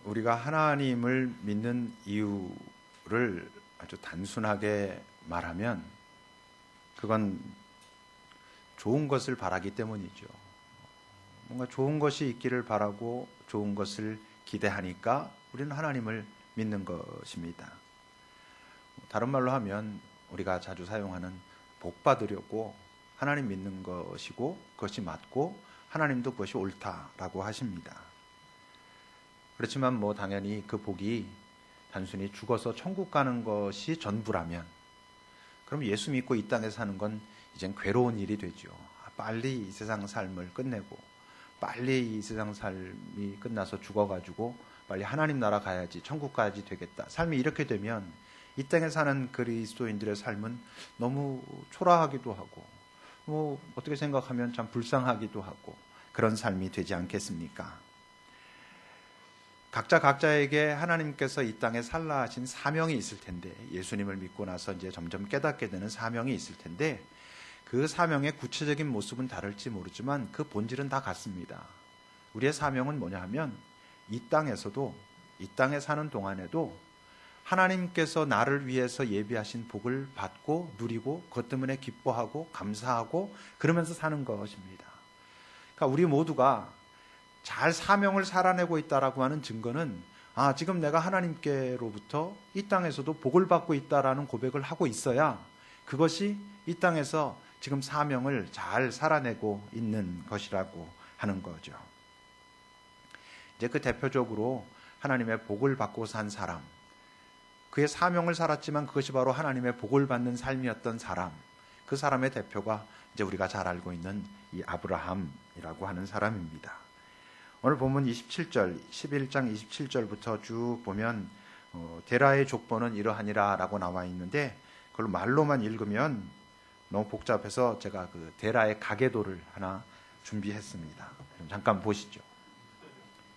우리가 하나님을 믿는 이유를 아주 단순하게 말하면 그건 좋은 것을 바라기 때문이죠. 뭔가 좋은 것이 있기를 바라고 좋은 것을 기대하니까 우리는 하나님을 믿는 것입니다. 다른 말로 하면 우리가 자주 사용하는 복 받으려고 하나님 믿는 것이고 그것이 맞고 하나님도 그것이 옳다라고 하십니다. 그렇지만 당연히 그 복이 단순히 죽어서 천국 가는 것이 전부라면 그럼 예수 믿고 이 땅에 사는 건 이젠 괴로운 일이 되죠. 빨리 이 세상 삶을 끝내고 빨리 이 세상 삶이 끝나서 죽어가지고 빨리 하나님 나라 가야지, 천국 가야지 되겠다. 삶이 이렇게 되면 이 땅에 사는 그리스도인들의 삶은 너무 초라하기도 하고 어떻게 생각하면 참 불쌍하기도 하고 그런 삶이 되지 않겠습니까? 각자에게 하나님께서 이 땅에 살라 하신 사명이 있을 텐데, 예수님을 믿고 나서 이제 점점 깨닫게 되는 사명이 있을 텐데, 그 사명의 구체적인 모습은 다를지 모르지만 그 본질은 다 같습니다. 우리의 사명은 뭐냐 하면 이 땅에서도, 이 땅에 사는 동안에도 하나님께서 나를 위해서 예비하신 복을 받고 누리고 그것 때문에 기뻐하고 감사하고 그러면서 사는 것입니다. 그러니까 우리 모두가 잘 사명을 살아내고 있다라고 하는 증거는 지금 내가 하나님께로부터 이 땅에서도 복을 받고 있다라는 고백을 하고 있어야 그것이 이 땅에서 지금 사명을 잘 살아내고 있는 것이라고 하는 거죠. 이제 그 대표적으로 하나님의 복을 받고 산 사람, 그의 사명을 살았지만 그것이 바로 하나님의 복을 받는 삶이었던 사람, 그 사람의 대표가 이제 우리가 잘 알고 있는 이 아브라함이라고 하는 사람입니다. 오늘 본문 27절, 11장 27절부터 쭉 보면 데라의 족보는 이러하니라 라고 나와 있는데 그걸 말로만 읽으면 너무 복잡해서 제가 그 데라의 가계도를 하나 준비했습니다. 잠깐 보시죠.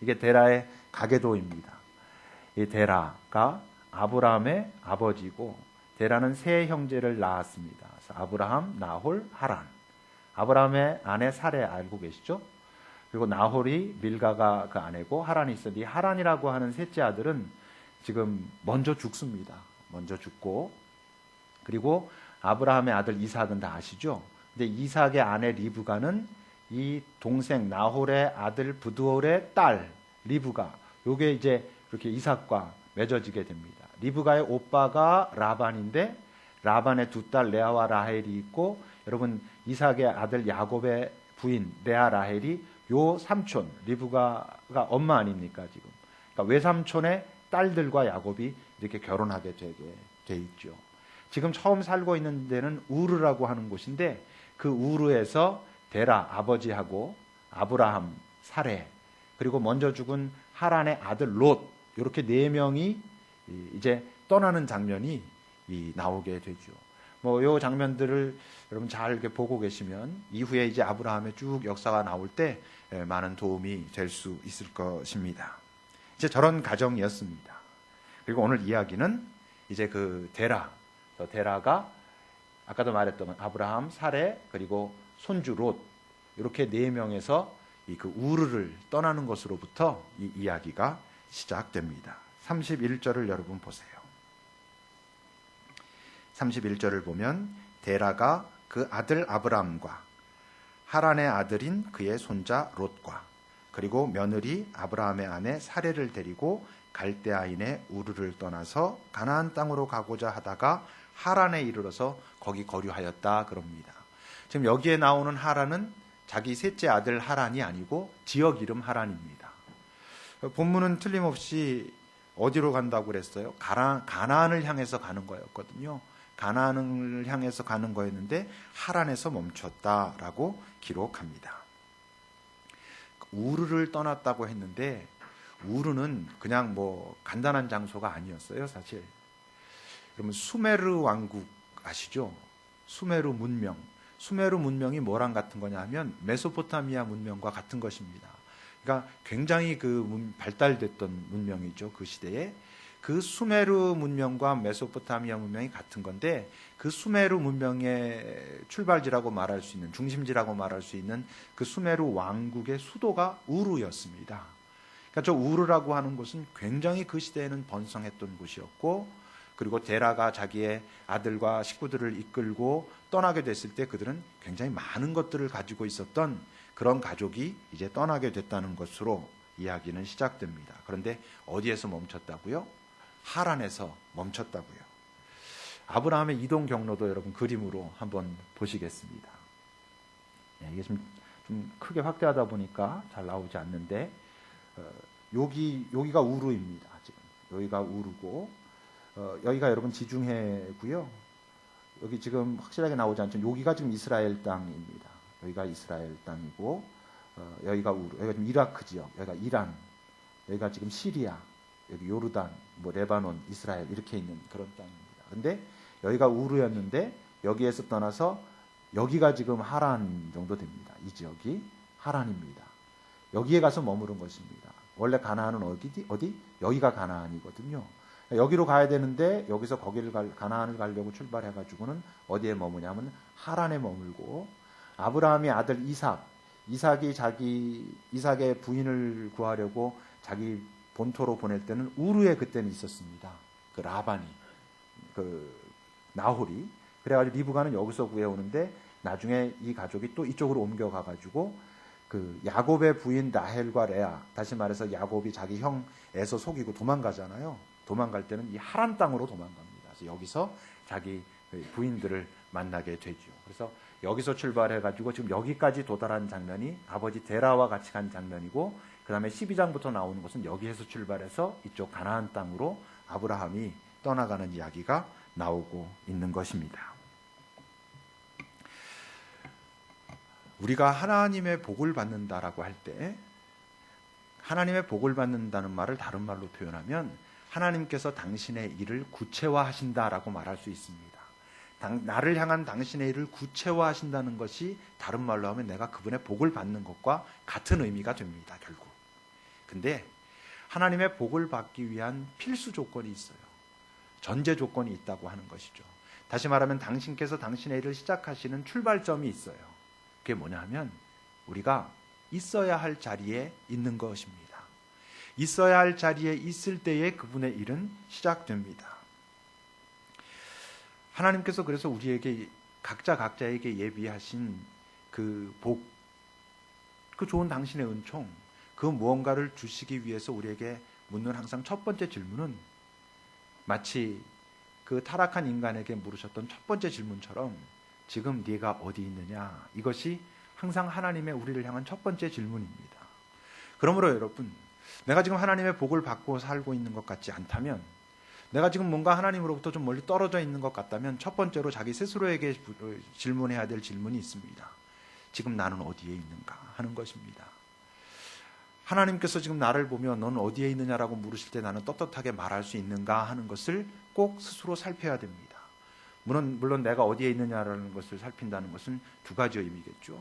이게 데라의 가계도입니다. 이 데라가 아브라함의 아버지고 데라는 세 형제를 낳았습니다. 그래서 아브라함, 나홀, 하란. 아브라함의 아내 사레 알고 계시죠? 그리고 나홀이 밀가가 그 아내고 하란이 있었는데 이 하란이라고 하는 셋째 아들은 지금 먼저 죽습니다. 먼저 죽고 그리고 아브라함의 아들 이삭은 다 아시죠? 근데 이삭의 아내 리브가는 이 동생 나홀의 아들 부두올의 딸 리브가 요게 이제 이렇게 이삭과 맺어지게 됩니다. 리브가의 오빠가 라반인데 라반의 두 딸 레아와 라헬이 있고 여러분 이삭의 아들 야곱의 부인 레아 라헬이 요 삼촌 리브가가 엄마 아닙니까 지금? 그러니까 외삼촌의 딸들과 야곱이 이렇게 결혼하게 되게 돼 있죠. 지금 처음 살고 있는 데는 우르라고 하는 곳인데 그 우르에서 데라 아버지하고 아브라함, 사레 그리고 먼저 죽은 하란의 아들 롯 이렇게 네 명이 이제 떠나는 장면이 나오게 되죠. 요 장면들을 여러분 잘 이렇게 보고 계시면 이후에 이제 아브라함의 쭉 역사가 나올 때 많은 도움이 될 수 있을 것입니다. 이제 저런 가정이었습니다. 그리고 오늘 이야기는 이제 그 데라가 아까도 말했던 아브라함, 사레 그리고 손주 롯 이렇게 네 명에서 그 우르를 떠나는 것으로부터 이 이야기가 시작됩니다. 31절을 여러분 보세요. 31절을 보면 데라가 그 아들 아브람과 하란의 아들인 그의 손자 롯과 그리고 며느리 아브라함의 아내 사레를 데리고 갈대아인의 우르를 떠나서 가나안 땅으로 가고자 하다가 하란에 이르러서 거기 거류하였다 그럽니다. 지금 여기에 나오는 하란은 자기 셋째 아들 하란이 아니고 지역 이름 하란입니다. 본문은 틀림없이 어디로 간다고 그랬어요? 가나안을 향해서 가는 거였거든요. 가나안을 향해서 가는 거였는데 하란에서 멈췄다라고 기록합니다. 우르를 떠났다고 했는데 우르는 그냥 간단한 장소가 아니었어요, 사실. 여러분 수메르 왕국 아시죠? 수메르 문명. 수메르 문명이 뭐랑 같은 거냐 하면 메소포타미아 문명과 같은 것입니다. 그러니까 굉장히 발달됐던 문명이죠, 그 시대에. 그 수메르 문명과 메소포타미아 문명이 같은 건데 그 수메르 문명의 출발지라고 말할 수 있는, 중심지라고 말할 수 있는 그 수메르 왕국의 수도가 우르였습니다. 그러니까 저 우르라고 하는 곳은 굉장히 그 시대에는 번성했던 곳이었고, 그리고 데라가 자기의 아들과 식구들을 이끌고 떠나게 됐을 때 그들은 굉장히 많은 것들을 가지고 있었던 그런 가족이 이제 떠나게 됐다는 것으로 이야기는 시작됩니다. 그런데 어디에서 멈췄다고요? 하란에서 멈췄다고요. 아브라함의 이동 경로도 여러분 그림으로 한번 보시겠습니다. 이게 좀 크게 확대하다 보니까 잘 나오지 않는데, 여기가 우르입니다. 지금 여기가 우르고, 여기가 여러분 지중해고요. 여기 지금 확실하게 나오지 않지만 여기가 지금 이스라엘 땅입니다. 여기가 이스라엘 땅이고, 여기가 우르, 여기가 지금 이라크 지역, 여기가 이란, 여기가 지금 시리아, 여기 요르단, 뭐 레바논, 이스라엘 이렇게 있는 그런 땅입니다. 근데 여기가 우르였는데 여기에서 떠나서 여기가 지금 하란 정도 됩니다. 이 지역이 하란입니다. 여기에 가서 머무른 것입니다. 원래 가나안은 어디? 여기가 가나안이거든요. 여기로 가야 되는데 여기서 가나안을 가려고 출발해가지고는 어디에 머무냐면 하란에 머물고, 아브라함의 아들 이삭의 부인을 구하려고 자기 본토로 보낼 때는 우르에 그때는 있었습니다. 그 라반이, 그 나홀이. 그래가지고 리브가는 여기서 구해오는데 나중에 이 가족이 또 이쪽으로 옮겨가가지고 그 야곱의 부인 라헬과 레아, 다시 말해서 야곱이 자기 형 에서 속이고 도망가잖아요. 도망갈 때는 이 하란 땅으로 도망갑니다. 그래서 여기서 자기 부인들을 만나게 되죠. 그래서 여기서 출발해가지고 지금 여기까지 도달한 장면이 아버지 데라와 같이 간 장면이고, 그 다음에 12장부터 나오는 것은 여기에서 출발해서 이쪽 가나안 땅으로 아브라함이 떠나가는 이야기가 나오고 있는 것입니다. 우리가 하나님의 복을 받는다라고 할 때, 하나님의 복을 받는다는 말을 다른 말로 표현하면 하나님께서 당신의 일을 구체화하신다라고 말할 수 있습니다. 나를 향한 당신의 일을 구체화하신다는 것이 다른 말로 하면 내가 그분의 복을 받는 것과 같은 의미가 됩니다. 결국. 근데 하나님의 복을 받기 위한 필수 조건이 있어요. 전제 조건이 있다고 하는 것이죠. 다시 말하면 당신께서 당신의 일을 시작하시는 출발점이 있어요. 그게 뭐냐 하면 우리가 있어야 할 자리에 있는 것입니다. 있어야 할 자리에 있을 때에 그분의 일은 시작됩니다. 하나님께서 그래서 우리에게 각자에게 예비하신 그 복, 그 좋은 당신의 은총, 그 무언가를 주시기 위해서 우리에게 묻는 항상 첫 번째 질문은 마치 그 타락한 인간에게 물으셨던 첫 번째 질문처럼 지금 네가 어디 있느냐, 이것이 항상 하나님의 우리를 향한 첫 번째 질문입니다. 그러므로 여러분, 내가 지금 하나님의 복을 받고 살고 있는 것 같지 않다면, 내가 지금 뭔가 하나님으로부터 좀 멀리 떨어져 있는 것 같다면 첫 번째로 자기 스스로에게 질문해야 될 질문이 있습니다. 지금 나는 어디에 있는가 하는 것입니다. 하나님께서 지금 나를 보며 넌 어디에 있느냐라고 물으실 때 나는 떳떳하게 말할 수 있는가 하는 것을 꼭 스스로 살펴야 됩니다. 물론 내가 어디에 있느냐라는 것을 살핀다는 것은 두 가지 의미겠죠.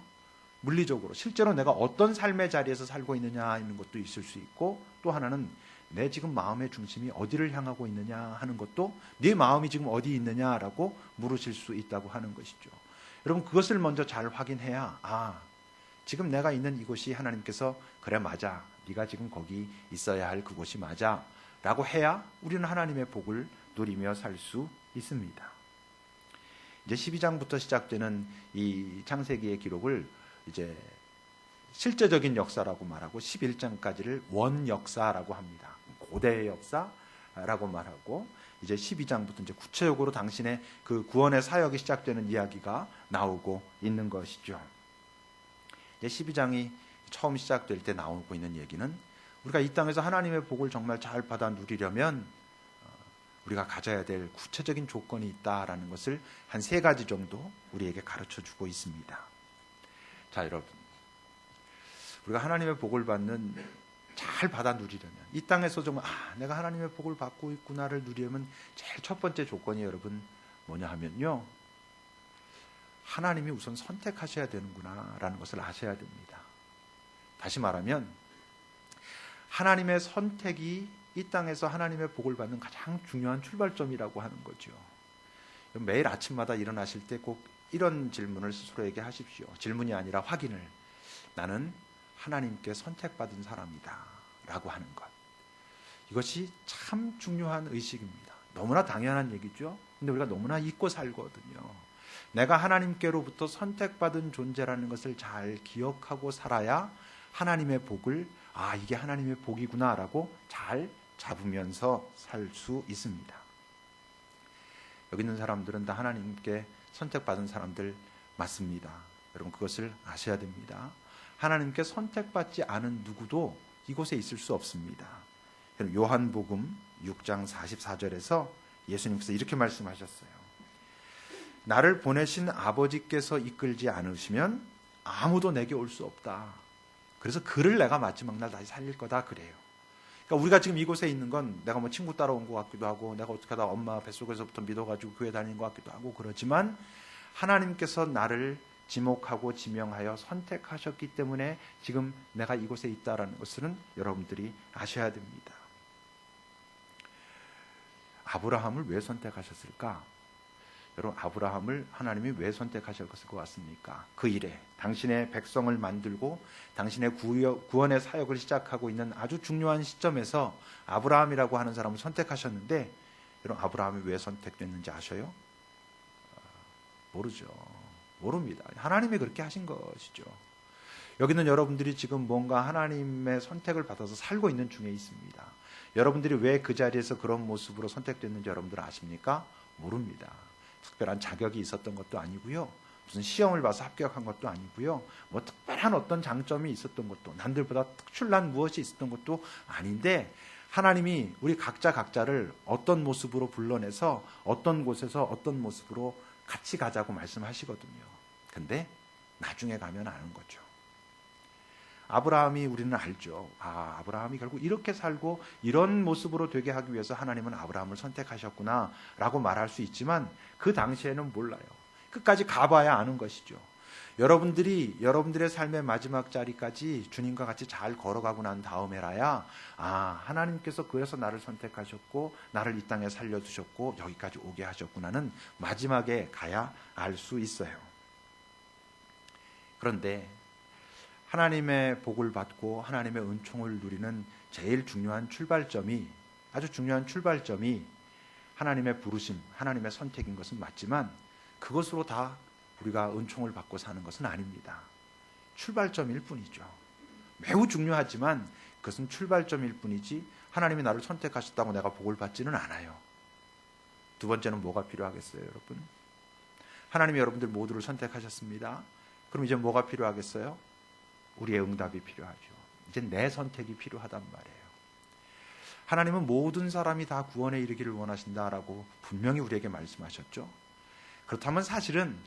물리적으로 실제로 내가 어떤 삶의 자리에서 살고 있느냐 하는 것도 있을 수 있고, 또 하나는 내 지금 마음의 중심이 어디를 향하고 있느냐 하는 것도, 네 마음이 지금 어디 있느냐라고 물으실 수 있다고 하는 것이죠. 여러분, 그것을 먼저 잘 확인해야, 지금 내가 있는 이곳이 하나님께서 그래 맞아, 네가 지금 거기 있어야 할 그곳이 맞아 라고 해야 우리는 하나님의 복을 누리며 살 수 있습니다. 이제 12장부터 시작되는 이 창세기의 기록을 이제 실제적인 역사라고 말하고 11장까지를 원역사라고 합니다. 고대의 역사라고 말하고, 이제 12장부터 이제 구체적으로 당신의 그 구원의 사역이 시작되는 이야기가 나오고 있는 것이죠. 이제 12장이 처음 시작될 때 나오고 있는 얘기는 우리가 이 땅에서 하나님의 복을 정말 잘 받아 누리려면 우리가 가져야 될 구체적인 조건이 있다라는 것을 한 3가지 정도 우리에게 가르쳐 주고 있습니다. 자, 여러분, 우리가 하나님의 복을 잘 받아 누리려면, 이 땅에서 좀 내가 하나님의 복을 받고 있구나를 누리려면 제일 첫 번째 조건이 여러분 뭐냐 하면요, 하나님이 우선 선택하셔야 되는구나 라는 것을 아셔야 됩니다. 다시 말하면 하나님의 선택이 이 땅에서 하나님의 복을 받는 가장 중요한 출발점이라고 하는 거죠. 매일 아침마다 일어나실 때 꼭 이런 질문을 스스로에게 하십시오. 질문이 아니라 확인을. 나는 하나님께 선택받은 사람이다 라고 하는 것. 이것이 참 중요한 의식입니다. 너무나 당연한 얘기죠. 근데 우리가 너무나 잊고 살거든요. 내가 하나님께로부터 선택받은 존재라는 것을 잘 기억하고 살아야 하나님의 복을 이게 하나님의 복이구나 라고 잘 잡으면서 살 수 있습니다. 여기 있는 사람들은 다 하나님께 선택받은 사람들 맞습니다. 여러분 그것을 아셔야 됩니다. 하나님께 선택받지 않은 누구도 이곳에 있을 수 없습니다. 요한복음 6장 44절에서 예수님께서 이렇게 말씀하셨어요. 나를 보내신 아버지께서 이끌지 않으시면 아무도 내게 올 수 없다. 그래서 그를 내가 마지막 날 다시 살릴 거다 그래요. 그러니까 우리가 지금 이곳에 있는 건 내가 뭐 친구 따라온 것 같기도 하고 내가 어떻게 하다 엄마 뱃속에서부터 믿어가지고 교회 다니는 것 같기도 하고 그렇지만 하나님께서 나를 지목하고 지명하여 선택하셨기 때문에 지금 내가 이곳에 있다라는 것은 여러분들이 아셔야 됩니다. 아브라함을 왜 선택하셨을까? 여러분 아브라함을 하나님이 왜 선택하셨을 것 같습니까? 그 일에 당신의 백성을 만들고 당신의 구원의 사역을 시작하고 있는 아주 중요한 시점에서 아브라함이라고 하는 사람을 선택하셨는데 여러분 아브라함이 왜 선택됐는지 아셔요? 모르죠. 모릅니다. 하나님이 그렇게 하신 것이죠. 여기는 여러분들이 지금 뭔가 하나님의 선택을 받아서 살고 있는 중에 있습니다. 여러분들이 왜 그 자리에서 그런 모습으로 선택됐는지 여러분들 아십니까? 모릅니다. 특별한 자격이 있었던 것도 아니고요. 무슨 시험을 봐서 합격한 것도 아니고요. 뭐 특별한 어떤 장점이 있었던 것도 남들보다 특출난 무엇이 있었던 것도 아닌데 하나님이 우리 각자를 어떤 모습으로 불러내서 어떤 곳에서 어떤 모습으로 같이 가자고 말씀하시거든요. 근데 나중에 가면 아는 거죠. 아브라함이 우리는 알죠. 아브라함이 결국 이렇게 살고 이런 모습으로 되게 하기 위해서 하나님은 아브라함을 선택하셨구나 라고 말할 수 있지만 그 당시에는 몰라요. 끝까지 가봐야 아는 것이죠. 여러분들이 여러분들의 삶의 마지막 자리까지 주님과 같이 잘 걸어가고 난 다음에라야 하나님께서 그래서 나를 선택하셨고 나를 이 땅에 살려두셨고 여기까지 오게 하셨구나는 마지막에 가야 알 수 있어요. 그런데 하나님의 복을 받고 하나님의 은총을 누리는 제일 중요한 출발점이 아주 중요한 출발점이 하나님의 부르심, 하나님의 선택인 것은 맞지만 그것으로 다 우리가 은총을 받고 사는 것은 아닙니다. 출발점일 뿐이죠. 매우 중요하지만 그것은 출발점일 뿐이지 하나님이 나를 선택하셨다고 내가 복을 받지는 않아요. 두 번째는 뭐가 필요하겠어요, 여러분? 하나님이 여러분들 모두를 선택하셨습니다. 그럼 이제 뭐가 필요하겠어요? 우리의 응답이 필요하죠. 이제 내 선택이 필요하단 말이에요. 하나님은 모든 사람이 다 구원에 이르기를 원하신다라고 분명히 우리에게 말씀하셨죠. 그렇다면 사실은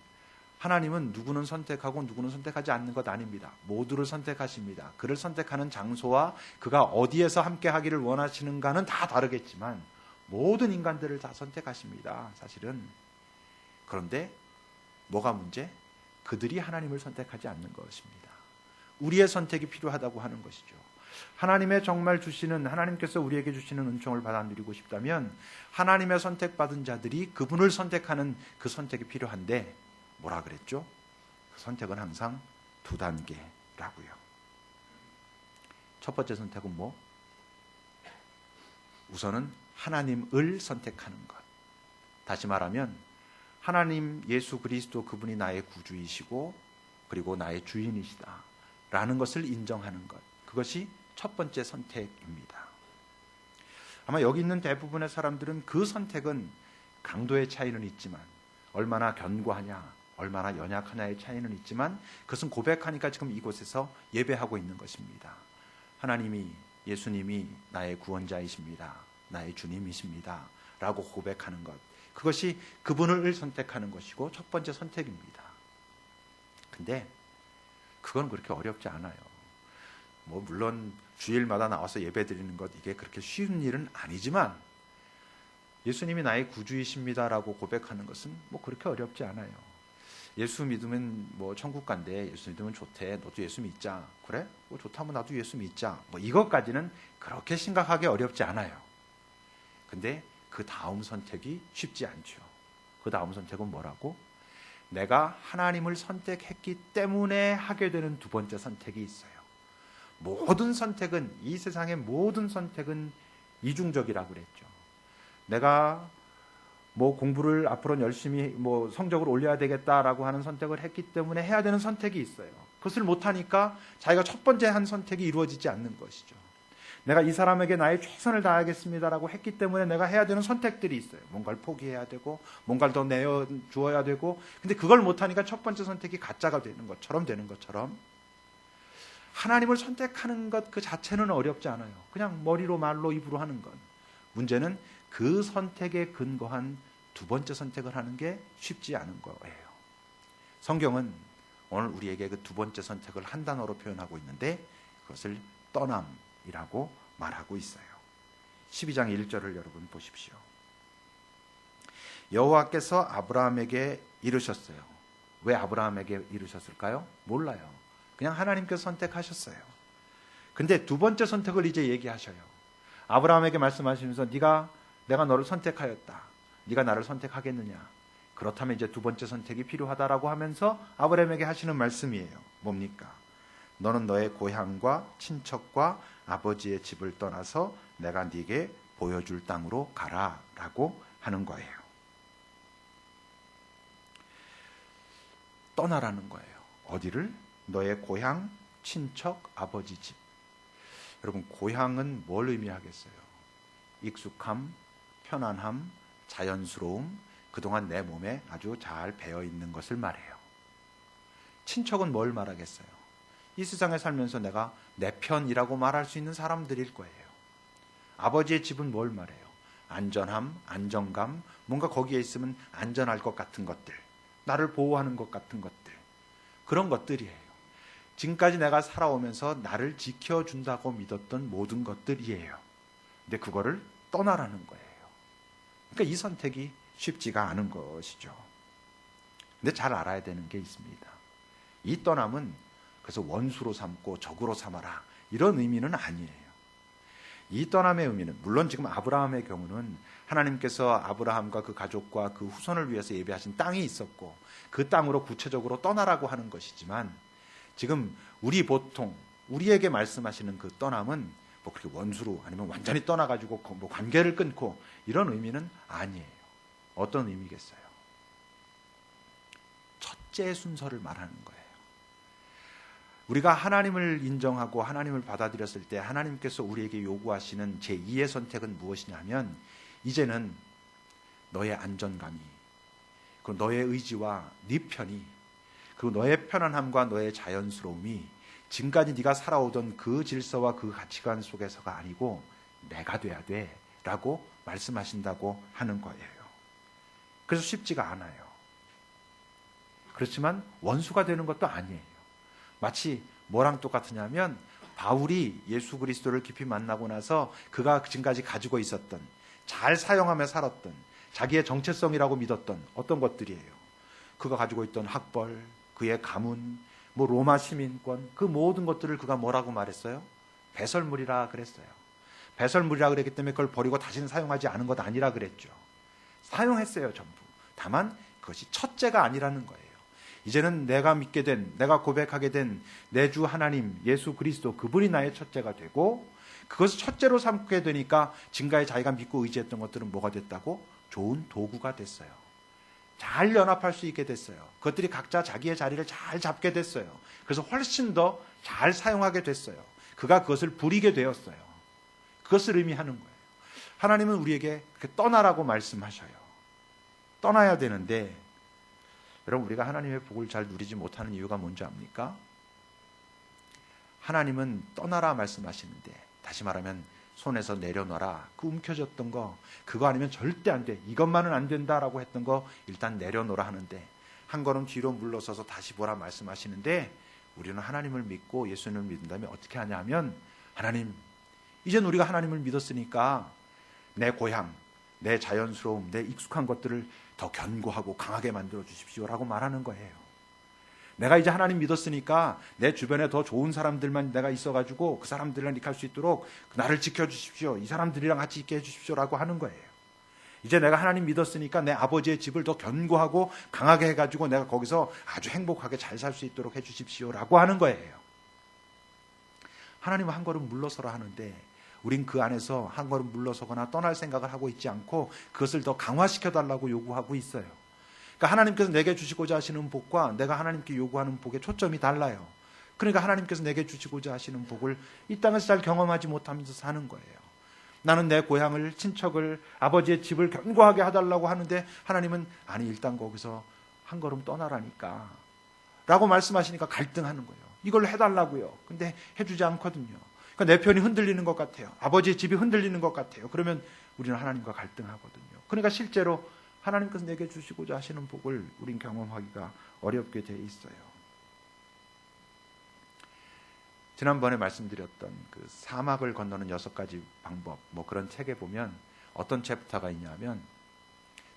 하나님은 누구는 선택하고 누구는 선택하지 않는 것 아닙니다. 모두를 선택하십니다. 그를 선택하는 장소와 그가 어디에서 함께 하기를 원하시는가는 다 다르겠지만 모든 인간들을 다 선택하십니다. 사실은. 그런데 뭐가 문제? 그들이 하나님을 선택하지 않는 것입니다. 우리의 선택이 필요하다고 하는 것이죠. 하나님의 정말 주시는 하나님께서 우리에게 주시는 은총을 받아 누리고 싶다면 하나님의 선택받은 자들이 그분을 선택하는 그 선택이 필요한데 뭐라 그랬죠? 그 선택은 항상 두 단계라고요. 첫 번째 선택은 뭐? 우선은 하나님을 선택하는 것. 다시 말하면 하나님 예수 그리스도 그분이 나의 구주이시고 그리고 나의 주인이시다 라는 것을 인정하는 것. 그것이 첫 번째 선택입니다. 아마 여기 있는 대부분의 사람들은 그 선택은 강도의 차이는 있지만 얼마나 견고하냐, 얼마나 연약하냐의 차이는 있지만 그것은 고백하니까 지금 이곳에서 예배하고 있는 것입니다. 하나님이, 예수님이 나의 구원자이십니다. 나의 주님이십니다. 라고 고백하는 것. 그것이 그분을 선택하는 것이고 첫 번째 선택입니다. 근데 그건 그렇게 어렵지 않아요. 뭐 물론 주일마다 나와서 예배 드리는 것 이게 그렇게 쉬운 일은 아니지만 예수님이 나의 구주이십니다라고 고백하는 것은 뭐 그렇게 어렵지 않아요. 예수 믿으면 뭐 천국 간대. 예수 믿으면 좋대. 너도 예수 믿자. 그래? 뭐 좋다면 나도 예수 믿자. 뭐 이것까지는 그렇게 심각하게 어렵지 않아요. 근데 그 다음 선택이 쉽지 않죠. 그 다음 선택은 뭐라고? 내가 하나님을 선택했기 때문에 하게 되는 두 번째 선택이 있어요. 모든 선택은, 이 세상의 모든 선택은 이중적이라고 그랬죠. 내가 공부를 앞으로는 열심히 성적을 올려야 되겠다라고 하는 선택을 했기 때문에 해야 되는 선택이 있어요. 그것을 못하니까 자기가 첫 번째 한 선택이 이루어지지 않는 것이죠. 내가 이 사람에게 나의 최선을 다하겠습니다라고 했기 때문에 내가 해야 되는 선택들이 있어요. 뭔가를 포기해야 되고 뭔가를 더 내어주어야 되고, 근데 그걸 못하니까 첫 번째 선택이 가짜가 되는 것처럼 하나님을 선택하는 것 그 자체는 어렵지 않아요. 그냥 머리로 말로 입으로 하는 것. 문제는 그 선택에 근거한 두 번째 선택을 하는 게 쉽지 않은 거예요. 성경은 오늘 우리에게 그 두 번째 선택을 한 단어로 표현하고 있는데 그것을 떠남이라고 말하고 있어요. 12장 1절을 여러분 보십시오. 여호와께서 아브라함에게 이르셨어요. 왜 아브라함에게 이르셨을까요? 몰라요. 그냥 하나님께서 선택하셨어요. 근데 두 번째 선택을 이제 얘기하셔요. 아브라함에게 말씀하시면서 내가 너를 선택하였다. 네가 나를 선택하겠느냐? 그렇다면 이제 두 번째 선택이 필요하다라고 하면서 아브라함에게 하시는 말씀이에요. 뭡니까? 너는 너의 고향과 친척과 아버지의 집을 떠나서 내가 네게 보여줄 땅으로 가라라고 하는 거예요. 떠나라는 거예요. 어디를? 너의 고향, 친척, 아버지 집. 여러분, 고향은 뭘 의미하겠어요? 익숙함, 편안함, 자연스러움, 그동안 내 몸에 아주 잘 배어있는 것을 말해요. 친척은 뭘 말하겠어요? 이 세상에 살면서 내가 내 편이라고 말할 수 있는 사람들일 거예요. 아버지의 집은 뭘 말해요? 안전함, 안정감, 뭔가 거기에 있으면 안전할 것 같은 것들, 나를 보호하는 것 같은 것들, 그런 것들이에요. 지금까지 내가 살아오면서 나를 지켜준다고 믿었던 모든 것들이에요. 근데 그거를 떠나라는 거예요. 그러니까 이 선택이 쉽지가 않은 것이죠. 근데 잘 알아야 되는 게 있습니다. 이 떠남은 그래서 원수로 삼고 적으로 삼아라 이런 의미는 아니에요. 이 떠남의 의미는, 물론 지금 아브라함의 경우는 하나님께서 아브라함과 그 가족과 그 후손을 위해서 예비하신 땅이 있었고 그 땅으로 구체적으로 떠나라고 하는 것이지만, 지금 우리에게 말씀하시는 그 떠남은 그렇게 원수로 아니면 완전히 떠나가지고 관계를 끊고 이런 의미는 아니에요. 어떤 의미겠어요? 첫째 순서를 말하는 거예요. 우리가 하나님을 인정하고 하나님을 받아들였을 때 하나님께서 우리에게 요구하시는 제2의 선택은 무엇이냐면, 이제는 너의 안전감이, 그리고 너의 의지와 네 편이, 그리고 너의 편안함과 너의 자연스러움이 지금까지 네가 살아오던 그 질서와 그 가치관 속에서가 아니고 내가 돼야 돼 라고 말씀하신다고 하는 거예요. 그래서 쉽지가 않아요. 그렇지만 원수가 되는 것도 아니에요. 마치 뭐랑 똑같으냐면, 바울이 예수 그리스도를 깊이 만나고 나서 그가 지금까지 가지고 있었던, 잘 사용하며 살았던, 자기의 정체성이라고 믿었던 어떤 것들이에요. 그가 가지고 있던 학벌, 그의 가문, 로마 시민권, 그 모든 것들을 그가 뭐라고 말했어요? 배설물이라 그랬어요. 배설물이라 그랬기 때문에 그걸 버리고 다시는 사용하지 않은 것 아니라 그랬죠. 사용했어요, 전부. 다만 그것이 첫째가 아니라는 거예요. 이제는 내가 믿게 된, 내가 고백하게 된 내 주 하나님 예수 그리스도, 그분이 나의 첫째가 되고, 그것을 첫째로 삼게 되니까 지금까지 자기가 믿고 의지했던 것들은 뭐가 됐다고? 좋은 도구가 됐어요. 잘 연합할 수 있게 됐어요. 그것들이 각자 자기의 자리를 잘 잡게 됐어요. 그래서 훨씬 더 잘 사용하게 됐어요. 그가 그것을 부리게 되었어요. 그것을 의미하는 거예요. 하나님은 우리에게 그렇게 떠나라고 말씀하셔요. 떠나야 되는데, 여러분, 우리가 하나님의 복을 잘 누리지 못하는 이유가 뭔지 압니까? 하나님은 떠나라 말씀하시는데, 다시 말하면 손에서 내려놔라, 그 움켜졌던 거, 그거 아니면 절대 안 돼, 이것만은 안 된다라고 했던 거 일단 내려놓으라 하는데, 한 걸음 뒤로 물러서서 다시 보라 말씀하시는데, 우리는 하나님을 믿고 예수님을 믿는다면 어떻게 하냐면, 하나님, 이제는 우리가 하나님을 믿었으니까 내 고향, 내 자연스러움, 내 익숙한 것들을 더 견고하고 강하게 만들어 주십시오라고 말하는 거예요. 내가 이제 하나님 믿었으니까 내 주변에 더 좋은 사람들만 내가 있어가지고 그 사람들이랑 이렇게 할 수 있도록 나를 지켜주십시오, 이 사람들이랑 같이 있게 해주십시오라고 하는 거예요. 이제 내가 하나님 믿었으니까 내 아버지의 집을 더 견고하고 강하게 해가지고 내가 거기서 아주 행복하게 잘 살 수 있도록 해주십시오라고 하는 거예요. 하나님은 한 걸음 물러서라 하는데 우린 그 안에서 한 걸음 물러서거나 떠날 생각을 하고 있지 않고 그것을 더 강화시켜달라고 요구하고 있어요. 그러니까 하나님께서 내게 주시고자 하시는 복과 내가 하나님께 요구하는 복의 초점이 달라요. 그러니까 하나님께서 내게 주시고자 하시는 복을 이 땅에서 잘 경험하지 못하면서 사는 거예요. 나는 내 고향을, 친척을, 아버지의 집을 견고하게 해달라고 하는데 하나님은 아니 일단 거기서 한 걸음 떠나라니까 라고 말씀하시니까 갈등하는 거예요. 이걸 해달라고요. 근데 해주지 않거든요. 그러니까 내 편이 흔들리는 것 같아요. 아버지의 집이 흔들리는 것 같아요. 그러면 우리는 하나님과 갈등하거든요. 그러니까 실제로 하나님께서 내게 주시고자 하시는 복을 우린 경험하기가 어렵게 돼 있어요. 지난번에 말씀드렸던 그 사막을 건너는 6가지 방법, 뭐 그런 책에 보면 어떤 챕터가 있냐면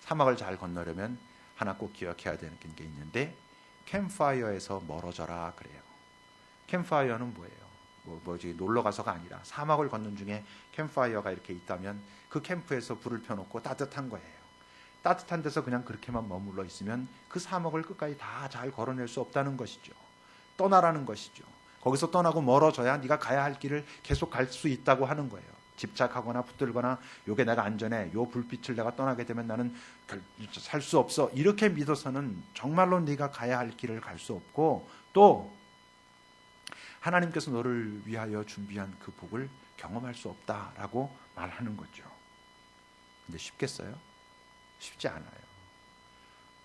사막을 잘 건너려면 하나 꼭 기억해야 되는 게 있는데 캠파이어에서 멀어져라 그래요. 캠파이어는 뭐예요? 뭐지 놀러 가서가 아니라 사막을 걷는 중에 캠파이어가 이렇게 있다면 그 캠프에서 불을 펴놓고 따뜻한 거예요. 따뜻한 데서 그냥 그렇게만 머물러 있으면 그 사막을 끝까지 다 잘 걸어낼 수 없다는 것이죠. 떠나라는 것이죠. 거기서 떠나고 멀어져야 네가 가야 할 길을 계속 갈 수 있다고 하는 거예요. 집착하거나 붙들거나 요게 내가 안전해, 요 불빛을 내가 떠나게 되면 나는 살 수 없어 이렇게 믿어서는 정말로 네가 가야 할 길을 갈 수 없고 또 하나님께서 너를 위하여 준비한 그 복을 경험할 수 없다라고 말하는 거죠. 근데 쉽겠어요? 쉽지 않아요.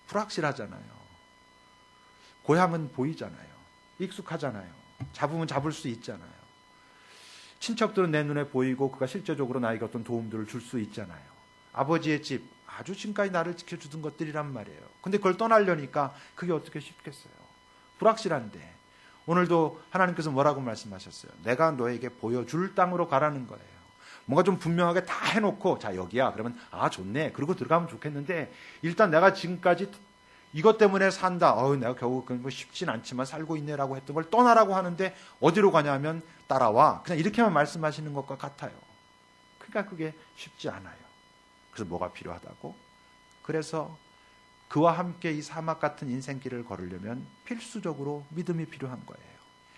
불확실하잖아요. 고향은 보이잖아요. 익숙하잖아요. 잡으면 잡을 수 있잖아요. 친척들은 내 눈에 보이고 그가 실제적으로 나에게 어떤 도움들을 줄 수 있잖아요. 아버지의 집, 아주 지금까지 나를 지켜주던 것들이란 말이에요. 근데 그걸 떠나려니까 그게 어떻게 쉽겠어요. 불확실한데 오늘도 하나님께서 뭐라고 말씀하셨어요? 내가 너에게 보여줄 땅으로 가라는 거예요. 뭔가 좀 분명하게 다 해놓고 자 여기야 그러면 아 좋네 그리고 들어가면 좋겠는데 일단 내가 지금까지 이것 때문에 산다. 내가 겨우 뭐 쉽진 않지만 살고 있네라고 했던 걸 떠나라고 하는데 어디로 가냐면 따라와. 그냥 이렇게만 말씀하시는 것과 같아요. 그러니까 그게 쉽지 않아요. 그래서 뭐가 필요하다고? 그래서 그와 함께 이 사막 같은 인생길을 걸으려면 필수적으로 믿음이 필요한 거예요.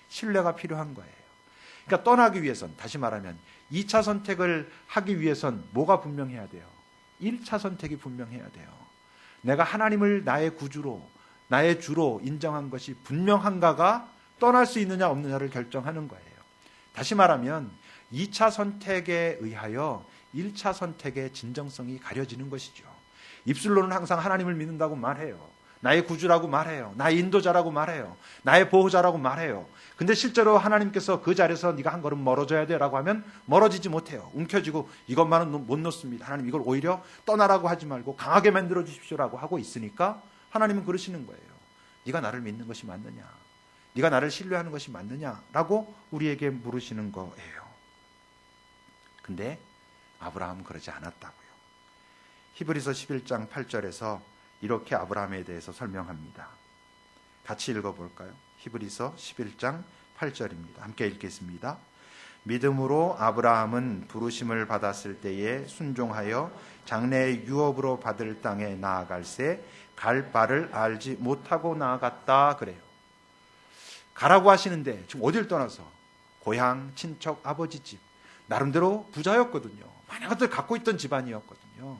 신뢰가 필요한 거예요. 그러니까 떠나기 위해선 다시 말하면 2차 선택을 하기 위해선 뭐가 분명해야 돼요? 1차 선택이 분명해야 돼요. 내가 하나님을 나의 구주로 나의 주로 인정한 것이 분명한가가 떠날 수 있느냐 없느냐를 결정하는 거예요. 다시 말하면 2차 선택에 의하여 1차 선택의 진정성이 가려지는 것이죠. 입술로는 항상 하나님을 믿는다고 말해요. 나의 구주라고 말해요. 나의 인도자라고 말해요. 나의 보호자라고 말해요. 근데 실제로 하나님께서 그 자리에서 네가 한 걸음 멀어져야 돼라고 하면 멀어지지 못해요. 움켜쥐고 이것만은 못 놓습니다. 하나님 이걸 오히려 떠나라고 하지 말고 강하게 만들어 주십시오라고 하고 있으니까 하나님은 그러시는 거예요. 네가 나를 믿는 것이 맞느냐? 네가 나를 신뢰하는 것이 맞느냐라고 우리에게 물으시는 거예요. 근데 아브라함은 그러지 않았다고요. 히브리서 11장 8절에서 이렇게 아브라함에 대해서 설명합니다. 같이 읽어볼까요? 히브리서 11장 8절입니다. 함께 읽겠습니다. 믿음으로 아브라함은 부르심을 받았을 때에 순종하여 장래의 유업으로 받을 땅에 나아갈새 갈 바를 알지 못하고 나아갔다 그래요. 가라고 하시는데 지금 어딜 떠나서 고향, 친척, 아버지 집 나름대로 부자였거든요. 많은 것들 갖고 있던 집안이었거든요.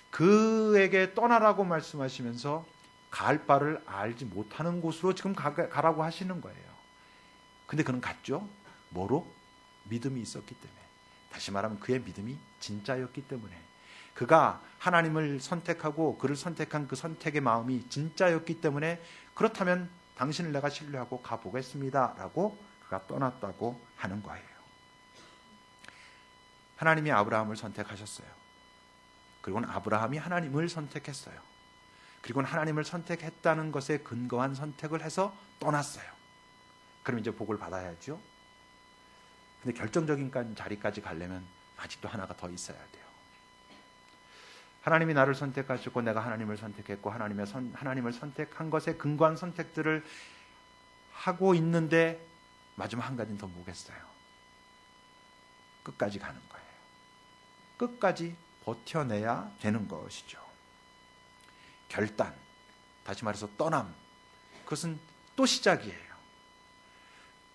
그에게 떠나라고 말씀하시면서 갈 바를 알지 못하는 곳으로 지금 가라고 하시는 거예요. 근데 그는 갔죠. 뭐로? 믿음이 있었기 때문에. 다시 말하면 그의 믿음이 진짜였기 때문에. 그가 하나님을 선택하고 그를 선택한 그 선택의 마음이 진짜였기 때문에 그렇다면 당신을 내가 신뢰하고 가보겠습니다 라고 그가 떠났다고 하는 거예요. 하나님이 아브라함을 선택하셨어요. 그리고는 아브라함이 하나님을 선택했어요. 그리고는 하나님을 선택했다는 것에 근거한 선택을 해서 떠났어요. 그럼 이제 복을 받아야죠. 근데 결정적인 자리까지 가려면 아직도 하나가 더 있어야 돼요. 하나님이 나를 선택하시고 내가 하나님을 선택했고 하나님을 선택한 것에 근거한 선택들을 하고 있는데 마지막 한 가지는 더 뭐겠어요? 끝까지 가는 거예요. 끝까지 버텨내야 되는 것이죠. 결단, 다시 말해서 떠남, 그것은 또 시작이에요.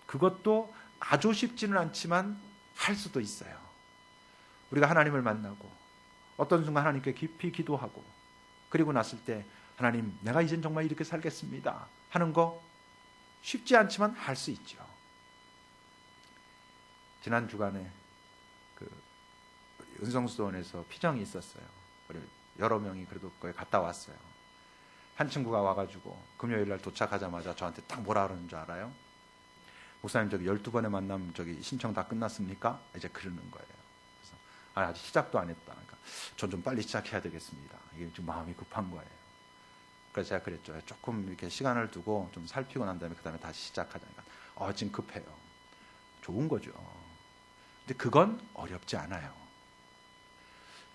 그것도 아주 쉽지는 않지만 할 수도 있어요. 우리가 하나님을 만나고 어떤 순간 하나님께 깊이 기도하고 그리고 났을 때 하나님, 내가 이젠 정말 이렇게 살겠습니다 하는 거 쉽지 않지만 할 수 있죠. 지난 주간에 은성수원에서 피정이 있었어요. 여러 명이 그래도 거기 갔다 왔어요. 한 친구가 와가지고 금요일 날 도착하자마자 저한테 딱 뭐라 그러는 줄 알아요? 목사님, 저기 12번의 만남 저기 신청 다 끝났습니까? 이제 그러는 거예요. 그래서 아직 시작도 안 했다. 그러니까 전 좀 빨리 시작해야 되겠습니다. 이게 좀 마음이 급한 거예요. 그래서 제가 그랬죠. 조금 이렇게 시간을 두고 좀 살피고 난 다음에 그 다음에 다시 시작하자니까 지금 급해요. 좋은 거죠. 근데 그건 어렵지 않아요.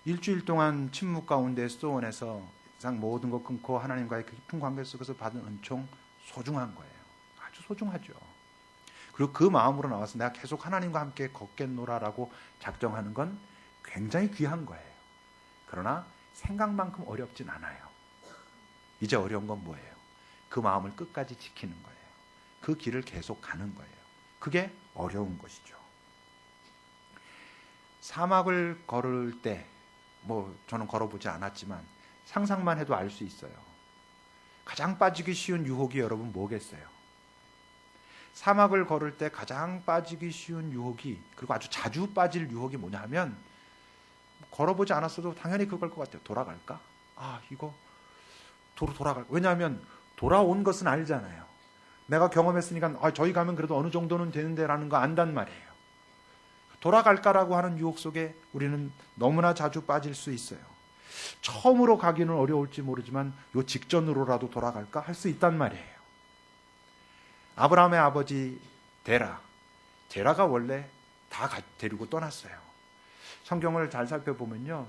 일주일 동안 침묵 가운데 수도원에서 이상 모든 것 끊고 하나님과의 깊은 관계 속에서 받은 은총 소중한 거예요. 아주 소중하죠. 그리고 그 마음으로 나와서 내가 계속 하나님과 함께 걷겠노라라고 작정하는 건 굉장히 귀한 거예요. 그러나 생각만큼 어렵진 않아요. 이제 어려운 건 뭐예요? 그 마음을 끝까지 지키는 거예요. 그 길을 계속 가는 거예요. 그게 어려운 것이죠. 사막을 걸을 때 저는 걸어보지 않았지만 상상만 해도 알 수 있어요. 가장 빠지기 쉬운 유혹이 여러분 뭐겠어요? 사막을 걸을 때 가장 빠지기 쉬운 유혹이, 그리고 아주 자주 빠질 유혹이 뭐냐 하면, 걸어보지 않았어도 당연히 그걸 것 같아요. 돌아갈까? 이거 돌아갈까? 왜냐하면 돌아온 것은 알잖아요. 내가 경험했으니까 저희 가면 그래도 어느 정도는 되는데 라는 거 안단 말이에요. 돌아갈까라고 하는 유혹 속에 우리는 너무나 자주 빠질 수 있어요. 처음으로 가기는 어려울지 모르지만 요 직전으로라도 돌아갈까 할 수 있단 말이에요. 아브라함의 아버지 데라가 원래 다 데리고 떠났어요. 성경을 잘 살펴보면요,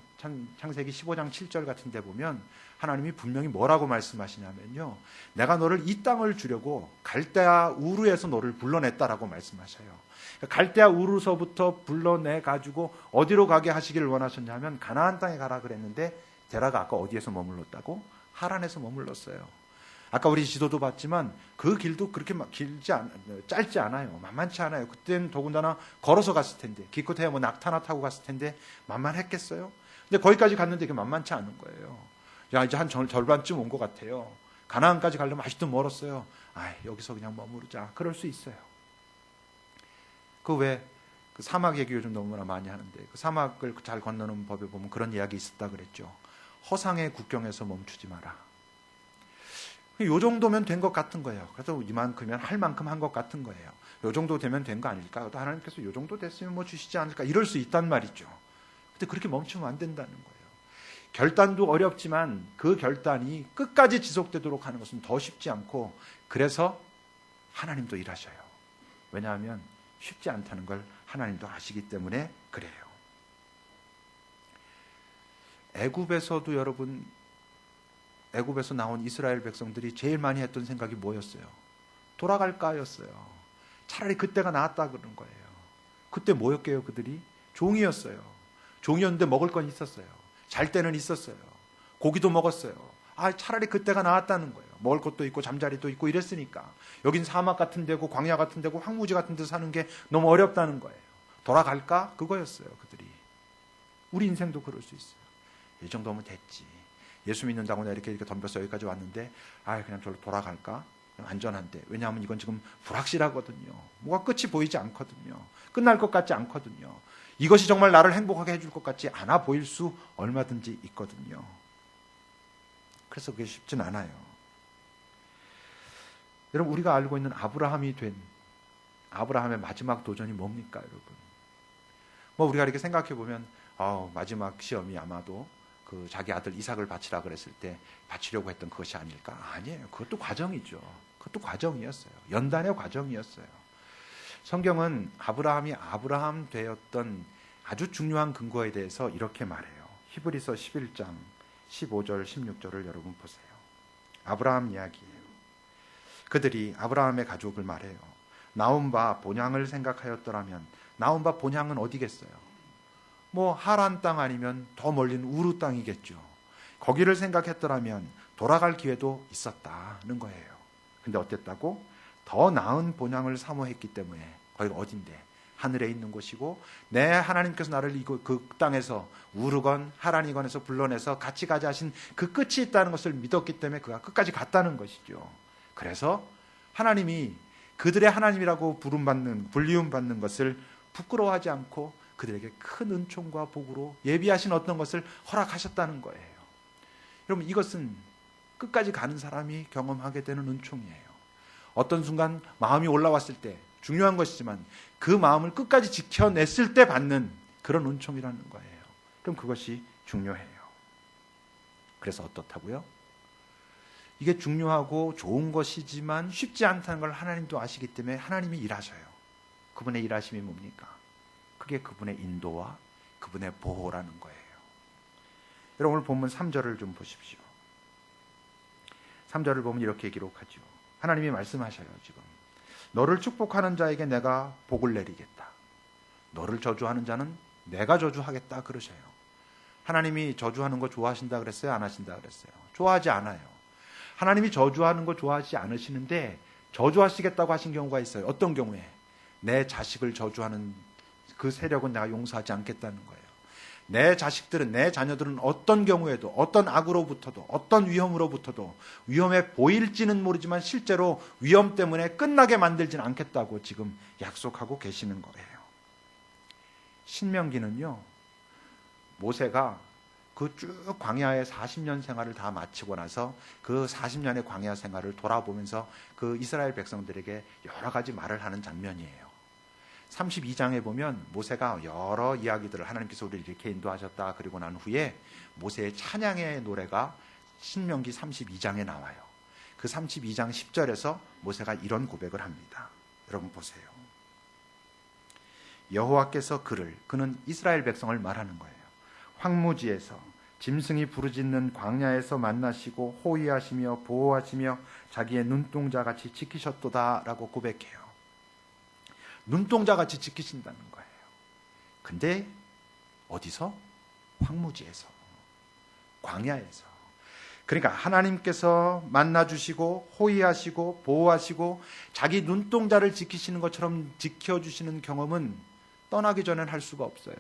창세기 15장 7절 같은 데 보면 하나님이 분명히 뭐라고 말씀하시냐면요, 내가 너를 이 땅을 주려고 갈대아 우르에서 너를 불러냈다라고 말씀하셔요. 갈대아 우르서부터 불러내 가지고 어디로 가게 하시기를 원하셨냐면 가나안 땅에 가라 그랬는데, 데라가 아까 어디에서 머물렀다고? 하란에서 머물렀어요. 아까 우리 지도도 봤지만 그 길도 그렇게 짧지 않아요. 만만치 않아요. 그때는 더군다나 걸어서 갔을 텐데, 기껏해야 낙타나 타고 갔을 텐데 만만했겠어요? 근데 거기까지 갔는데 이게 만만치 않은 거예요. 이제 한 절반쯤 온 것 같아요. 가나안까지 가려면 아직도 멀었어요. 여기서 그냥 머무르자. 그럴 수 있어요. 그 사막 얘기 요즘 너무나 많이 하는데, 그 사막을 잘 건너는 법에 보면 그런 이야기 있었다 그랬죠. 허상의 국경에서 멈추지 마라. 요 정도면 된 것 같은 거예요. 그래서 이만큼이면 할 만큼 한 것 같은 거예요. 요 정도 되면 된 거 아닐까? 또 하나님께서 요 정도 됐으면 주시지 않을까? 이럴 수 있단 말이죠. 근데 그렇게 멈추면 안 된다는 거예요. 결단도 어렵지만 그 결단이 끝까지 지속되도록 하는 것은 더 쉽지 않고, 그래서 하나님도 일하셔요. 왜냐하면 쉽지 않다는 걸 하나님도 아시기 때문에 그래요. 애굽에서도 여러분, 애굽에서 나온 이스라엘 백성들이 제일 많이 했던 생각이 뭐였어요? 돌아갈까였어요. 차라리 그때가 나았다 그러는 거예요. 그때 뭐였게요? 그들이 종이었어요. 종이었는데 먹을 건 있었어요. 잘 때는 있었어요. 고기도 먹었어요. 차라리 그때가 나았다는 거예요. 먹을 것도 있고 잠자리도 있고 이랬으니까. 여긴 사막 같은 데고 광야 같은 데고 황무지 같은 데 사는 게 너무 어렵다는 거예요. 돌아갈까? 그거였어요, 그들이. 우리 인생도 그럴 수 있어요. 이 정도면 됐지. 예수 믿는다고 내가 이렇게 덤벼서 여기까지 왔는데 그냥 저로 돌아갈까? 안전한데. 왜냐하면 이건 지금 불확실하거든요. 뭐가 끝이 보이지 않거든요. 끝날 것 같지 않거든요. 이것이 정말 나를 행복하게 해줄 것 같지 않아 보일 수 얼마든지 있거든요. 그래서 그게 쉽진 않아요. 여러분, 우리가 알고 있는 아브라함이 된 아브라함의 마지막 도전이 뭡니까, 여러분? 우리가 이렇게 생각해 보면 마지막 시험이 아마도 그 자기 아들 이삭을 바치라 그랬을 때 바치려고 했던 그것이 아닐까? 아니에요. 그것도 과정이죠. 그것도 과정이었어요. 연단의 과정이었어요. 성경은 아브라함이 아브라함 되었던 아주 중요한 근거에 대해서 이렇게 말해요. 히브리서 11장 15절 16절을 여러분 보세요. 아브라함 이야기예요. 그들이 아브라함의 가족을 말해요. 나온 바 본향을 생각하였더라면, 나온 바 본향은 어디겠어요? 하란 땅 아니면 더 멀린 우루 땅이겠죠. 거기를 생각했더라면 돌아갈 기회도 있었다는 거예요. 근데 어땠다고? 더 나은 본향을 사모했기 때문에 거기가 어딘데? 하늘에 있는 곳이고 내 하나님께서 나를 그 땅에서 우르건 하란이건에서 불러내서 같이 가자 하신 그 끝이 있다는 것을 믿었기 때문에 그가 끝까지 갔다는 것이죠. 그래서 하나님이 그들의 하나님이라고 불리움받는 것을 부끄러워하지 않고 그들에게 큰 은총과 복으로 예비하신 어떤 것을 허락하셨다는 거예요. 여러분, 이것은 끝까지 가는 사람이 경험하게 되는 은총이에요. 어떤 순간 마음이 올라왔을 때 중요한 것이지만 그 마음을 끝까지 지켜냈을 때 받는 그런 은총이라는 거예요. 그럼 그것이 중요해요. 그래서 어떻다고요? 이게 중요하고 좋은 것이지만 쉽지 않다는 걸 하나님도 아시기 때문에 하나님이 일하셔요. 그분의 일하심이 뭡니까? 그게 그분의 인도와 그분의 보호라는 거예요. 여러분, 오늘 본문 3절을 좀 보십시오. 3절을 보면 이렇게 기록하죠. 하나님이 말씀하셔요. 지금 너를 축복하는 자에게 내가 복을 내리겠다. 너를 저주하는 자는 내가 저주하겠다 그러셔요. 하나님이 저주하는 거 좋아하신다 그랬어요? 안 하신다 그랬어요? 좋아하지 않아요. 하나님이 저주하는 거 좋아하지 않으시는데 저주하시겠다고 하신 경우가 있어요. 어떤 경우에? 내 자식을 저주하는 그 세력은 내가 용서하지 않겠다는 거예요. 내 자식들은, 내 자녀들은 어떤 경우에도, 어떤 악으로부터도, 어떤 위험으로부터도, 위험해 보일지는 모르지만 실제로 위험 때문에 끝나게 만들지는 않겠다고 지금 약속하고 계시는 거예요. 신명기는요, 모세가 그 쭉 광야의 40년 생활을 다 마치고 나서 그 40년의 광야 생활을 돌아보면서 그 이스라엘 백성들에게 여러 가지 말을 하는 장면이에요. 32장에 보면 모세가 여러 이야기들을 하나님께서 우리를 이렇게 인도하셨다 그리고 난 후에 모세의 찬양의 노래가 신명기 32장에 나와요. 그 32장 10절에서 모세가 이런 고백을 합니다. 여러분 보세요. 여호와께서 그는 이스라엘 백성을 말하는 거예요. 황무지에서 짐승이 부르짖는 광야에서 만나시고 호위하시며 보호하시며 자기의 눈동자같이 지키셨도다 라고 고백해요. 눈동자같이 지키신다는 거예요. 근데 어디서? 황무지에서, 광야에서. 그러니까 하나님께서 만나주시고 호위하시고 보호하시고 자기 눈동자를 지키시는 것처럼 지켜주시는 경험은 떠나기 전엔 할 수가 없어요.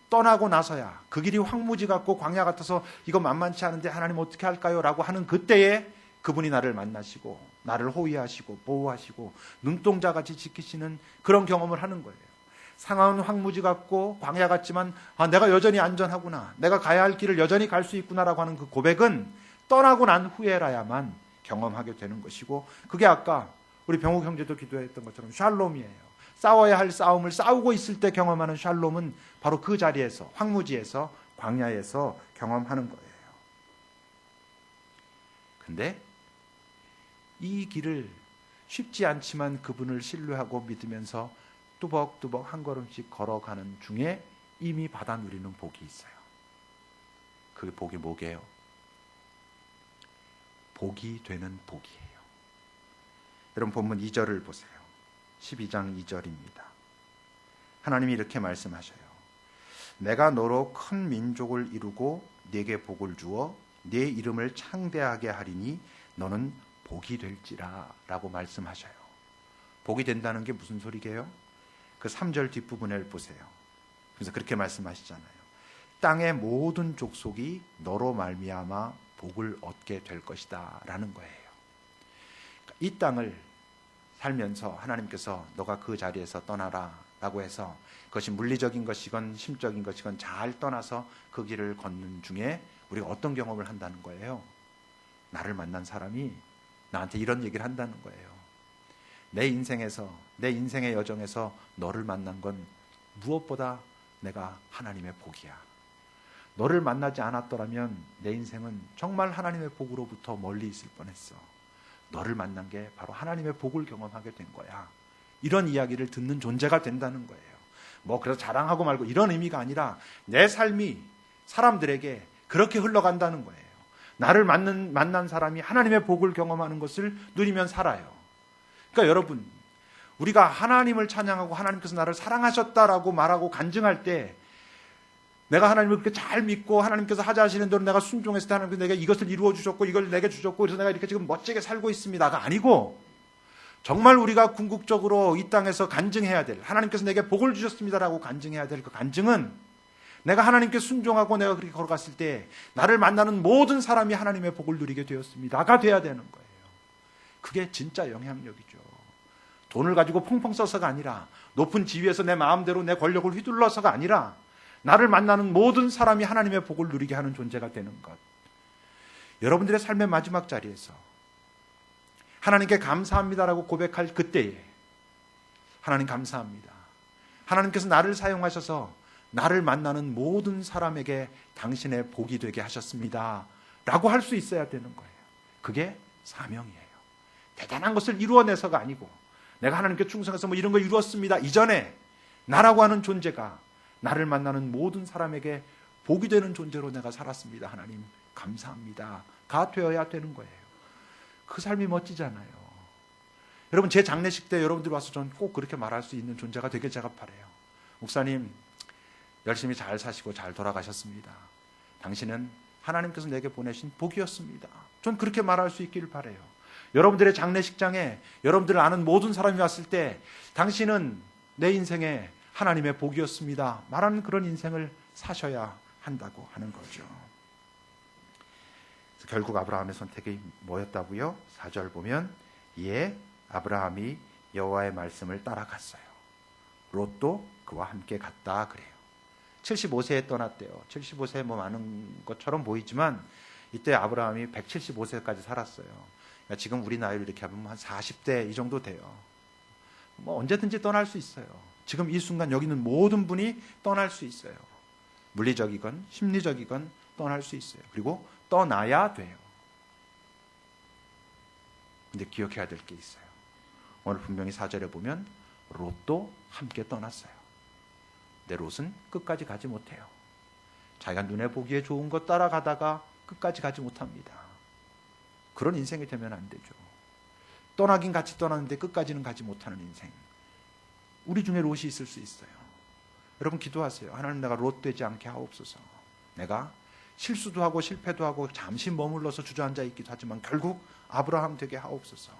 떠나고 나서야 그 길이 황무지 같고 광야 같아서 이거 만만치 않은데 하나님 어떻게 할까요? 라고 하는 그때에 그분이 나를 만나시고 나를 호위하시고 보호하시고 눈동자같이 지키시는 그런 경험을 하는 거예요. 상황은 황무지 같고 광야 같지만 내가 여전히 안전하구나, 내가 가야 할 길을 여전히 갈 수 있구나라고 하는 그 고백은 떠나고 난 후에라야만 경험하게 되는 것이고, 그게 아까 우리 병욱 형제도 기도했던 것처럼 샬롬이에요. 싸워야 할 싸움을 싸우고 있을 때 경험하는 샬롬은 바로 그 자리에서, 황무지에서, 광야에서 경험하는 거예요. 근데 이 길을 쉽지 않지만 그분을 신뢰하고 믿으면서 뚜벅뚜벅 한 걸음씩 걸어가는 중에 이미 받아 누리는 복이 있어요. 그 복이 뭐게요? 복이 되는 복이에요. 여러분 본문 2절을 보세요. 12장 2절입니다. 하나님이 이렇게 말씀하셔요. 내가 너로 큰 민족을 이루고 네게 복을 주어 네 이름을 창대하게 하리니 너는 복이 될지라 라고 말씀하셔요. 복이 된다는 게 무슨 소리게요? 그 3절 뒷부분을 보세요. 그래서 그렇게 말씀하시잖아요. 땅의 모든 족속이 너로 말미암아 복을 얻게 될 것이다 라는 거예요. 이 땅을 살면서 하나님께서 너가 그 자리에서 떠나라 라고 해서 그것이 물리적인 것이건 심적인 것이건 잘 떠나서 그 길을 걷는 중에 우리가 어떤 경험을 한다는 거예요? 나를 만난 사람이 나한테 이런 얘기를 한다는 거예요. 내 인생에서, 내 인생의 여정에서 너를 만난 건 무엇보다 내가 하나님의 복이야. 너를 만나지 않았더라면 내 인생은 정말 하나님의 복으로부터 멀리 있을 뻔했어. 너를 만난 게 바로 하나님의 복을 경험하게 된 거야. 이런 이야기를 듣는 존재가 된다는 거예요. 뭐 그래서 자랑하고 말고 이런 의미가 아니라 내 삶이 사람들에게 그렇게 흘러간다는 거예요. 나를 만난 사람이 하나님의 복을 경험하는 것을 누리면 살아요. 그러니까 여러분, 우리가 하나님을 찬양하고 하나님께서 나를 사랑하셨다라고 말하고 간증할 때 내가 하나님을 그렇게 잘 믿고 하나님께서 하자 하시는 대로 내가 순종했을 때 하나님께서 내가 이것을 이루어 주셨고 이걸 내게 주셨고 그래서 내가 이렇게 지금 멋지게 살고 있습니다가 아니고, 정말 우리가 궁극적으로 이 땅에서 간증해야 될, 하나님께서 내게 복을 주셨습니다라고 간증해야 될 그 간증은 내가 하나님께 순종하고 내가 그렇게 걸어갔을 때 나를 만나는 모든 사람이 하나님의 복을 누리게 되었습니다가 돼야 되는 거예요. 그게 진짜 영향력이죠. 돈을 가지고 펑펑 써서가 아니라, 높은 지위에서 내 마음대로 내 권력을 휘둘러서가 아니라, 나를 만나는 모든 사람이 하나님의 복을 누리게 하는 존재가 되는 것. 여러분들의 삶의 마지막 자리에서 하나님께 감사합니다라고 고백할 그때에, 하나님 감사합니다, 하나님께서 나를 사용하셔서 나를 만나는 모든 사람에게 당신의 복이 되게 하셨습니다 라고 할 수 있어야 되는 거예요. 그게 사명이에요. 대단한 것을 이루어내서가 아니고, 내가 하나님께 충성해서 뭐 이런 걸 이루었습니다 이전에 나라고 하는 존재가 나를 만나는 모든 사람에게 복이 되는 존재로 내가 살았습니다, 하나님 감사합니다가 되어야 되는 거예요. 그 삶이 멋지잖아요. 여러분, 제 장례식 때 여러분들이 와서 전 꼭 그렇게 말할 수 있는 존재가 되길 제가 바라요. 목사님, 열심히 잘 사시고 잘 돌아가셨습니다. 당신은 하나님께서 내게 보내신 복이었습니다. 전 그렇게 말할 수 있기를 바라요. 여러분들의 장례식장에 여러분들을 아는 모든 사람이 왔을 때 당신은 내 인생에 하나님의 복이었습니다 말하는 그런 인생을 사셔야 한다고 하는 거죠. 그래서 결국 아브라함의 선택이 뭐였다고요? 4절 보면, 이에 아브라함이 여호와의 말씀을 따라갔어요. 롯도 그와 함께 갔다 그래요. 75세에 떠났대요. 75세 뭐 많은 것처럼 보이지만 이때 아브라함이 175세까지 살았어요. 그러니까 지금 우리 나이로 이렇게 하면 한 40대 이 정도 돼요. 뭐 언제든지 떠날 수 있어요. 지금 이 순간 여기 있는 모든 분이 떠날 수 있어요. 물리적이건 심리적이건 떠날 수 있어요. 그리고 떠나야 돼요. 근데 기억해야 될 게 있어요. 오늘 분명히 4절에 보면 롯도 함께 떠났어요. 근데 롯은 끝까지 가지 못해요. 자기가 눈에 보기에 좋은 것 따라가다가 끝까지 가지 못합니다. 그런 인생이 되면 안 되죠. 떠나긴 같이 떠났는데 끝까지는 가지 못하는 인생. 우리 중에 롯이 있을 수 있어요. 여러분 기도하세요. 하나님, 내가 롯 되지 않게 하옵소서. 내가 실수도 하고 실패도 하고 잠시 머물러서 주저앉아 있기도 하지만 결국 아브라함 되게 하옵소서.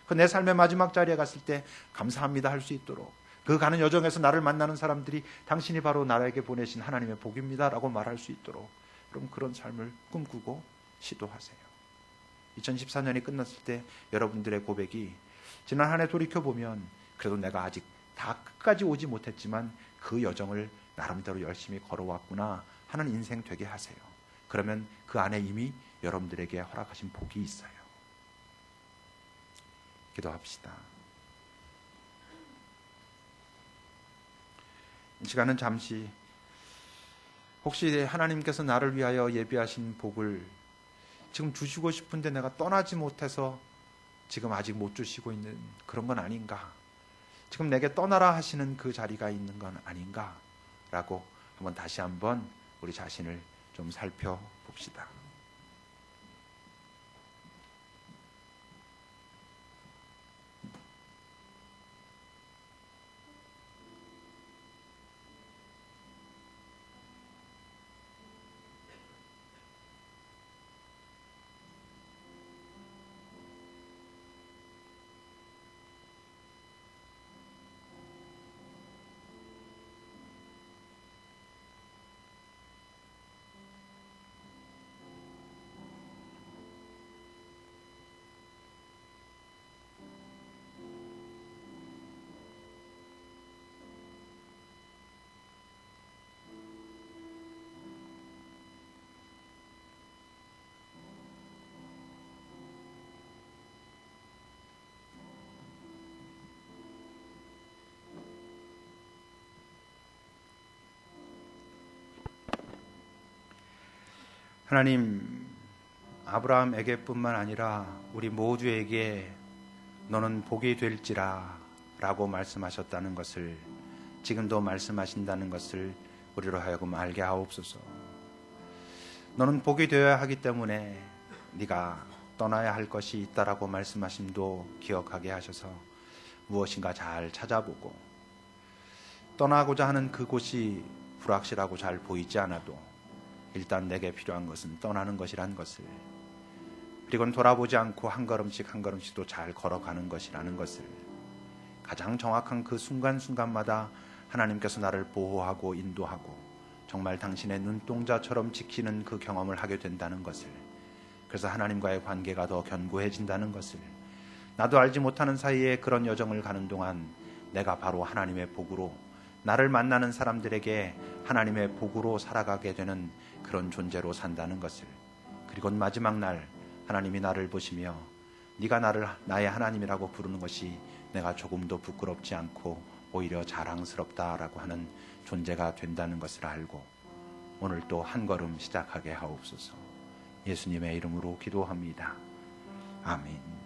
그 내 삶의 마지막 자리에 갔을 때 감사합니다 할 수 있도록, 그 가는 여정에서 나를 만나는 사람들이 당신이 바로 나에게 보내신 하나님의 복입니다 라고 말할 수 있도록, 그럼 그런 삶을 꿈꾸고 시도하세요. 2014년이 끝났을 때 여러분들의 고백이, 지난 한 해 돌이켜보면 그래도 내가 아직 다 끝까지 오지 못했지만 그 여정을 나름대로 열심히 걸어왔구나 하는 인생 되게 하세요. 그러면 그 안에 이미 여러분들에게 허락하신 복이 있어요. 기도합시다. 이 시간은 잠시 혹시 하나님께서 나를 위하여 예비하신 복을 지금 주시고 싶은데 내가 떠나지 못해서 지금 아직 못 주시고 있는 그런 건 아닌가, 지금 내게 떠나라 하시는 그 자리가 있는 건 아닌가 라고 다시 한번 우리 자신을 좀 살펴봅시다. 하나님, 아브라함에게뿐만 아니라 우리 모두에게 너는 복이 될지라 라고 말씀하셨다는 것을, 지금도 말씀하신다는 것을 우리로 하여금 알게 하옵소서. 너는 복이 되어야 하기 때문에 네가 떠나야 할 것이 있다라고 말씀하심도 기억하게 하셔서 무엇인가 잘 찾아보고, 떠나고자 하는 그곳이 불확실하고 잘 보이지 않아도 일단 내게 필요한 것은 떠나는 것이란 것을 그리고는 돌아보지 않고 한 걸음씩 한 걸음씩도 잘 걸어가는 것이라는 것을, 가장 정확한 그 순간순간마다 하나님께서 나를 보호하고 인도하고 정말 당신의 눈동자처럼 지키는 그 경험을 하게 된다는 것을, 그래서 하나님과의 관계가 더 견고해진다는 것을, 나도 알지 못하는 사이에 그런 여정을 가는 동안 내가 바로 하나님의 복으로, 나를 만나는 사람들에게 하나님의 복으로 살아가게 되는 그런 존재로 산다는 것을, 그리고 마지막 날 하나님이 나를 보시며 네가 나를 나의 하나님이라고 부르는 것이 내가 조금도 부끄럽지 않고 오히려 자랑스럽다라고 하는 존재가 된다는 것을 알고 오늘 또 한 걸음 시작하게 하옵소서. 예수님의 이름으로 기도합니다. 아멘.